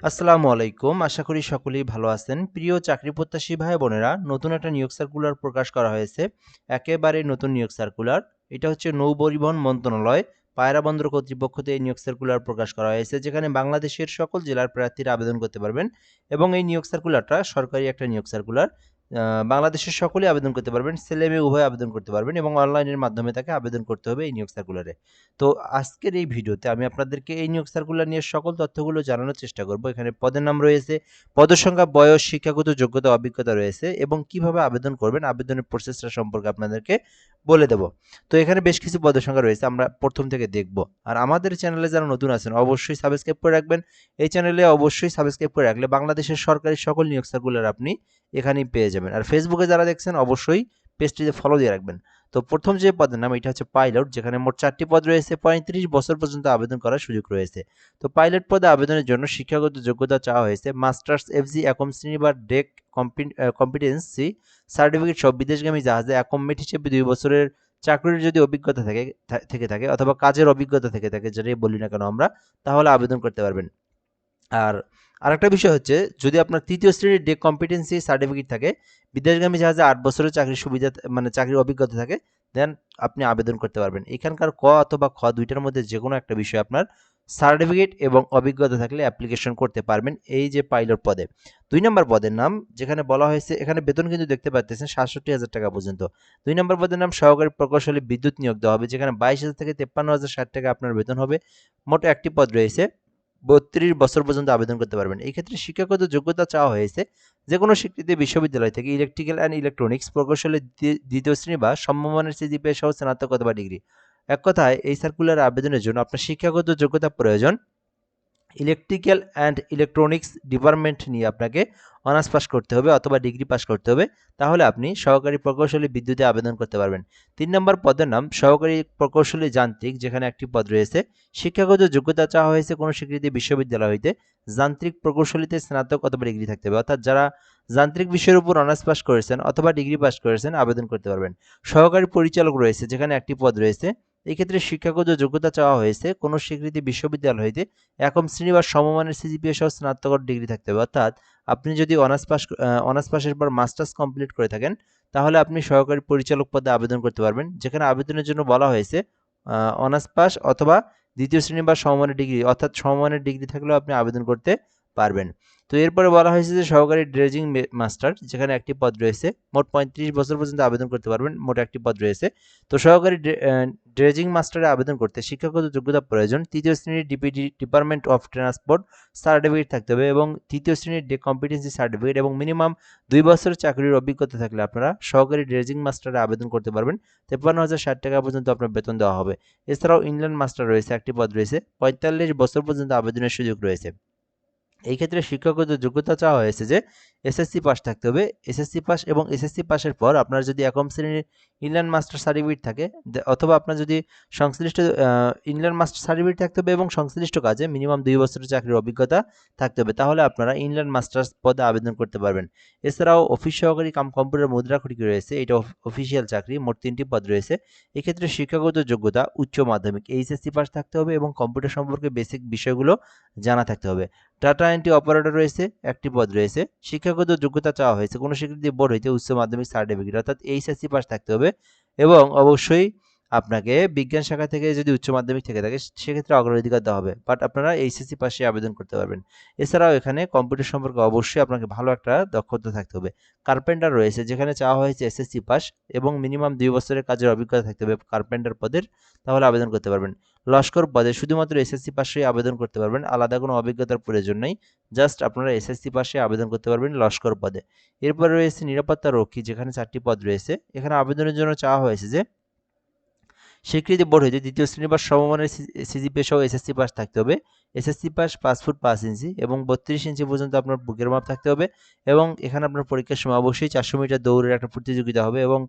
আসসালামু আলাইকুম। আশা করি সকলেই ভালো আছেন। প্রিয় চাকরি প্রত্যাশী ভাই বোনেরা, নতুন একটা নিয়োগ সার্কুলার প্রকাশ করা হয়েছে। একেবারে নতুন নিয়োগ সার্কুলার। এটা হচ্ছে নৌপরিবহন মন্ত্রণালয়, পায়রা বন্দর কর্তৃপক্ষ থেকে এই নিয়োগ সার্কুলার প্রকাশ করা হয়েছে, যেখানে বাংলাদেশের সকল জেলার প্রার্থীরা আবেদন করতে পারবেন। এবং এই নিয়োগ সার্কুলারটা সরকারি একটা নিয়োগ সার্কুলার। বাংলাদেশের সকলেই আবেদন করতে পারবেন, ছেলে মেয়ে উভয় আবেদন করতে পারবেন এবং অনলাইনের মাধ্যমে তাকে আবেদন করতে হবে এই নিয়োগ সার্কুলারে। তো আজকের এই ভিডিওতে আমি আপনাদেরকে এই নিয়োগ সার্কুলার নিয়ে সকল তথ্যগুলো জানানোর চেষ্টা করব। এখানে পদের নাম রয়েছে, পদের সংখ্যা, বয়স, শিক্ষাগত যোগ্যতা, অভিজ্ঞতা রয়েছে এবং কিভাবে আবেদন করবেন, আবেদনের প্রসেসটা সম্পর্কে আপনাদেরকে বলে দেব। তো এখানে বেশ কিছু পদের সংখ্যা রয়েছে, আমরা প্রথম থেকে দেখব। আর আমাদের চ্যানেলে যারা নতুন আছেন অবশ্যই সাবস্ক্রাইব করে রাখবেন। এই চ্যানেলে অবশ্যই সাবস্ক্রাইব করে রাখলে বাংলাদেশের সরকারি সকল নিয়োগ সার্কুলার আপনি এখানেই পেয়ে যাবেন। আর ফেসবুকে যারা দেখছেন অবশ্যই পেজটিতে ফলো দিয়ে রাখবেন। তো প্রথম যে পদের নাম এটা হচ্ছে পাইলট, যেখানে মোট 4টি পদ রয়েছে, 35 বছর পর্যন্ত আবেদন করার সুযোগ রয়েছে। তো পাইলট পদে আবেদনের জন্য শিক্ষাগত যোগ্যতা চাওয়া হয়েছে মাস্টার্স, এফজি, একম শ্রেণী বা ডেক কম্পিটেন্সি সার্টিফিকেট সহ বিদেশগামী জাহাজে অ্যাকোমোডেট হিসেবে 2 বছরের চাকরির যদি অভিজ্ঞতা থেকে থাকে অথবা কাজের অভিজ্ঞতা থেকে থাকে, যেটাই বলি না কেন আমরা, তাহলে আবেদন করতে পারবেন। আর আরেকটা বিষয় হচ্ছে, যদি আপনার 3য় শ্রেণীর ডেক কম্পিটেন্সি সার্টিফিকেট থাকে, বিদেশগামী জাহাজে 8 বছরের চাকরির সুবিধা মানে চাকরির অভিজ্ঞতা থাকে, দেন আপনি আবেদন করতে পারবেন। এখানকার ক অথবা খ দুইটার মধ্যে যে কোনো একটা বিষয় আপনার সার্টিফিকেট এবং অভিজ্ঞতা থাকলে অ্যাপ্লিকেশন করতে পারবেন এই যে পাইলট পদে। 2 নম্বর পদের নাম, যেখানে বলা হয়েছে, এখানে বেতন কিন্তু দেখতে পাচ্ছেন 67,000 টাকা পর্যন্ত। 2 নম্বর পদের নাম সহকারী প্রকৌশলী বিদ্যুৎ নিয়োগ দেওয়া হবে, যেখানে 22,000 থেকে 53,060 টাকা আপনার বেতন হবে। মোট একটি পদ রয়েছে, 32 বছর পর্যন্ত আবেদন করতে পারবেন। এই ক্ষেত্রে শিক্ষাগত যোগ্যতা চাওয়া হয়েছে যে কোনো স্বীকৃত বিশ্ববিদ্যালয় থেকে ইলেকট্রিক্যাল অ্যান্ড ইলেকট্রনিক্স প্রকৌশলে দ্বিতীয় শ্রেণী বা সমমানের সিজিপিএ সহ স্নাতক অথবা ডিগ্রি। এক কথায় এই সার্কুলার আবেদনের জন্য আপনার শিক্ষাগত যোগ্যতা প্রয়োজন। ইলেকট্রিক্যাল অ্যান্ড ইলেকট্রনিক্স ডিপার্টমেন্ট নিয়ে আপনাকে অনার্স পাস করতে হবে অথবা ডিগ্রি পাস করতে হবে, তাহলে আপনি সহকারী প্রকৌশলী বিদ্যুতে আবেদন করতে পারবেন। 3 নম্বর পদের নাম সহকারী প্রকৌশলী যান্ত্রিক, যেখানে একটি পদ রয়েছে। শিক্ষাগত যোগ্যতা চাওয়া হয়েছে কোনো স্বীকৃত বিশ্ববিদ্যালয় হইতে যান্ত্রিক প্রকৌশলীতে স্নাতক অথবা ডিগ্রি থাকতে হবে, অর্থাৎ যারা যান্ত্রিক বিষয়ের উপর অনার্স পাস করেছেন অথবা ডিগ্রি পাস করেছেন আবেদন করতে পারবেন। সহকারী পরিচালক রয়েছে, যেখানে একটি পদ রয়েছে। এক্ষেত্রে শিক্ষাগত যোগ্যতা চাওয়া হয়েছে কোনো স্বীকৃত বিশ্ববিদ্যালয় হইতে একম শ্রেণী বা সমমানের সিজিপিএ সহ স্নাতকোত্তর ডিগ্রি থাকতে হবে, অর্থাৎ আপনি যদি অনার্স পাশের পর মাস্টার্স কমপ্লিট করে থাকেন, তাহলে আপনি সহকারী পরিচালক পদে আবেদন করতে পারবেন। যেখানে আবেদনের জন্য বলা হয়েছে অনার্স পাস অথবা দ্বিতীয় শ্রেণী বা সমমানের ডিগ্রি, অর্থাৎ সমমানের ডিগ্রি থাকলেও আপনি আবেদন করতে পারবেন। তো এরপরে বলা হয়েছে যে সহকারী ড্রেজিং মাস্টার, যেখানে একটি পদ রয়েছে। মোট 35 বছর পর্যন্ত আবেদন করতে পারবেন, মোট একটি পদ রয়েছে। তো সহকারী ড্রেজিং মাস্টারে আবেদন করতে শিক্ষাগত যোগ্যতা প্রয়োজন। 3য় শ্রেণীর ডিপিডি ডিপার্টমেন্ট অফ ট্রান্সপোর্ট সার্টিফিকেট থাকতে হবে এবং 3য় শ্রেণীর কম্পিটেন্সি সার্টিফিকেট এবং মিনিমাম 2 বছরের চাকরির অভিজ্ঞতা থাকলে আপনারা সহকারী ড্রেজিং মাস্টারে আবেদন করতে পারবেন। 53,060 টাকা পর্যন্ত আপনার বেতন দেওয়া হবে। এছাড়াও ইংল্যান্ড মাস্টার রয়েছে, একটি পদ রয়েছে। 45 বছর পর্যন্ত আবেদনের সুযোগ রয়েছে। এই ক্ষেত্রে শিক্ষাগত যোগ্যতা চাওয়া হয়েছে যে এসএসসি পাস থাকতে হবে। এসএসসি পাস এবং এসএসসি পাসের পর আপনার যদি একম শ্রেণীর ইংল্যান্ড মাস্টার সার্টিফিকেট থাকে, অথবা আপনার যদি সংশ্লিষ্ট ইংল্যান্ড মাস্টার সার্টিফিকেট থাকতে হবে এবং সংশ্লিষ্ট কাজে মিনিমাম 2 বছরের চাকরির অভিজ্ঞতা থাকতে হবে, তাহলে আপনারা ইংল্যান্ড মাস্টার্স পদে আবেদন করতে পারবেন। এছাড়াও অফিস সহকারী কাম কম্পিউটার মুদ্রাক্ষরিক রয়েছে, এটা অফিসিয়াল চাকরি। মোট 3টি পদ রয়েছে। এক্ষেত্রে শিক্ষাগত যোগ্যতা উচ্চ মাধ্যমিক এইচএসসি পাস থাকতে হবে এবং কম্পিউটার সম্পর্কে বেসিক বিষয়গুলো জানা থাকতে হবে। ডাটা এন্ট্রি অপারেটর রয়েছে, একটি পদ রয়েছে। শিক্ষাগত যোগ্যতা চাওয়া হয়েছে কোনো স্বীকৃতি বোর্ড হইতে উচ্চ মাধ্যমিক সার্টিফিকেট, অর্থাৎ এইচএসসি পাস থাকতে হবে এবং অবশ্যই আপনাকে বিজ্ঞান শাখা থেকে যদি উচ্চ মাধ্যমিক থেকে থাকে সেক্ষেত্রে অগ্রাধিকার দেওয়া হবে, বাট আপনারা এইচএসসি পাশে আবেদন করতে পারবেন। এছাড়াও এখানে কম্পিউটার সম্পর্কে অবশ্যই আপনাকে ভালো একটা দক্ষতা থাকতে হবে। কার্পেন্টার রয়েছে, যেখানে চাওয়া হয়েছে এসএসসি পাস এবং মিনিমাম 2 বছরের কাজের অভিজ্ঞতা থাকতে হবে কার্পেন্টার পদের, তাহলে আবেদন করতে পারবেন। লস্কর পদে শুধুমাত্র এসএসসি পাশেই আবেদন করতে পারবেন, আলাদা কোনো অভিজ্ঞতার প্রয়োজন নেই। জাস্ট আপনারা এসএসসি পাশে আবেদন করতে পারবেন লস্কর পদে। এরপরে রয়েছে নিরাপত্তা রক্ষী, যেখানে 4টি পদ রয়েছে। এখানে আবেদনের জন্য চাওয়া হয়েছে যে স্বীকৃতি বোর্ড হইতে 2য় শ্রেণী বা সমমানের সিজিপিএ সহ এসএসসি পাস থাকতে হবে। এসএসসি পাস 5 ফুট 5 ইঞ্চি এবং 32 ইঞ্চি পর্যন্ত আপনার বুকের মাপ থাকতে হবে এবং এখানে আপনার পরীক্ষার সময় অবশ্যই 400 মিটার দৌড়ের একটা প্রতিযোগিতা হবে এবং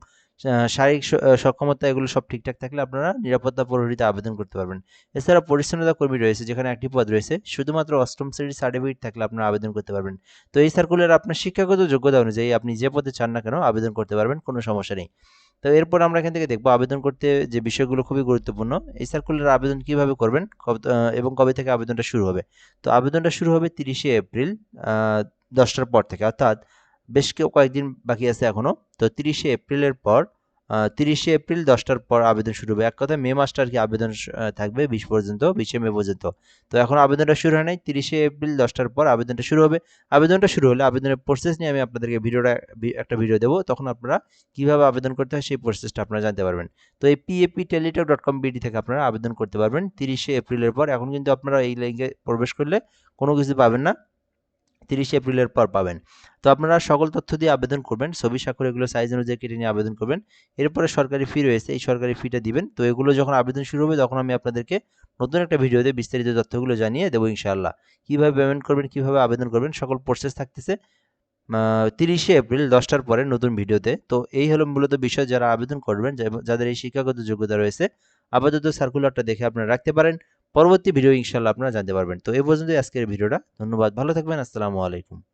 শারীরিক সক্ষমতা এগুলো সব ঠিকঠাক থাকলে আপনারা নিরাপত্তা প্রহরীতে আবেদন করতে পারবেন। এছাড়া পরিচ্ছন্নতা কর্মী রয়েছে, যেখানে একটি পদ রয়েছে, শুধুমাত্র অষ্টম শ্রেণীর সার্টিফিকেট থাকলে আপনারা আবেদন করতে পারবেন। তো এই সার্কুলার আপনার শিক্ষাগত যোগ্যতা অনুযায়ী আপনি যে পদে চান না কেন আবেদন করতে পারবেন, কোনো সমস্যা নেই। তো এরপর আমরা এখান থেকে দেখবো আবেদন করতে যে বিষয়গুলো খুবই গুরুত্বপূর্ণ। এই সার্কুলার আবেদন কিভাবে করবেন এবং কবে থেকে আবেদনটা শুরু হবে। তো আবেদনটা শুরু হবে 30শে এপ্রিল 10টার পর থেকে, অর্থাৎ বেশ কয়েকদিন বাকি আছে এখনো। তো 30শে এপ্রিলের পর 30শে এপ্রিল 10টার পর আবেদন শুরু হবে। এক কথায় মে মাসটা আর কি আবেদন থাকবে 20শে মে পর্যন্ত। তো এখন আবেদনটা শুরু হয় নাই, 30শে এপ্রিল 10টার পর আবেদনটা শুরু হবে। আবেদনটা শুরু হলে আবেদনের প্রসেস নিয়ে আমি আপনাদেরকে একটা ভিডিও দেবো, তখন আপনারা কিভাবে আবেদন করতে হয় সেই প্রসেসটা আপনারা জানতে পারবেন। তো এই PAPTeletalk.com.bd থেকে আপনারা আবেদন করতে পারবেন 30শে এপ্রিলের পর। এখন কিন্তু আপনারা এই লিঙ্কে প্রবেশ করলে কোনো কিছু পাবেন না, 30শে এপ্রিলের পর পাবেন। তো আপনারা সকল তথ্য দিয়ে আবেদন করবেন, ছবি স্বাক্ষর এগুলো সাইজ অনুযায়ী কেটে নিয়ে আবেদন করবেন। এরপরে সরকারি ফি রয়েছে, এই সরকারি ফিটা দিবেন। তো এগুলো যখন আবেদন শুরু হবে তখন আমি আপনাদেরকে নতুন একটা ভিডিওতে বিস্তারিত তথ্যগুলো জানিয়ে দেবো ইনশাআল্লাহ। কিভাবে পেমেন্ট করবেন, কিভাবে আবেদন করবেন, সকল প্রসেস থাকতেছে 30শে এপ্রিল 10টার পরে নতুন ভিডিওতে। তো এই হলো মূলত বিষয়, যারা আবেদন করবেন, যাদের এই শিক্ষাগত যোগ্যতা রয়েছে, আপাতত সার্কুলারটা দেখে আপনারা রাখতে পারেন। পরবর্তী ভিডিও ইনশাআল্লাহ আপনারা জানতে পারবেন। তো এই পর্যন্তই আজকের ভিডিওটা। ধন্যবাদ, ভালো থাকবেন, আসসালামু আলাইকুম।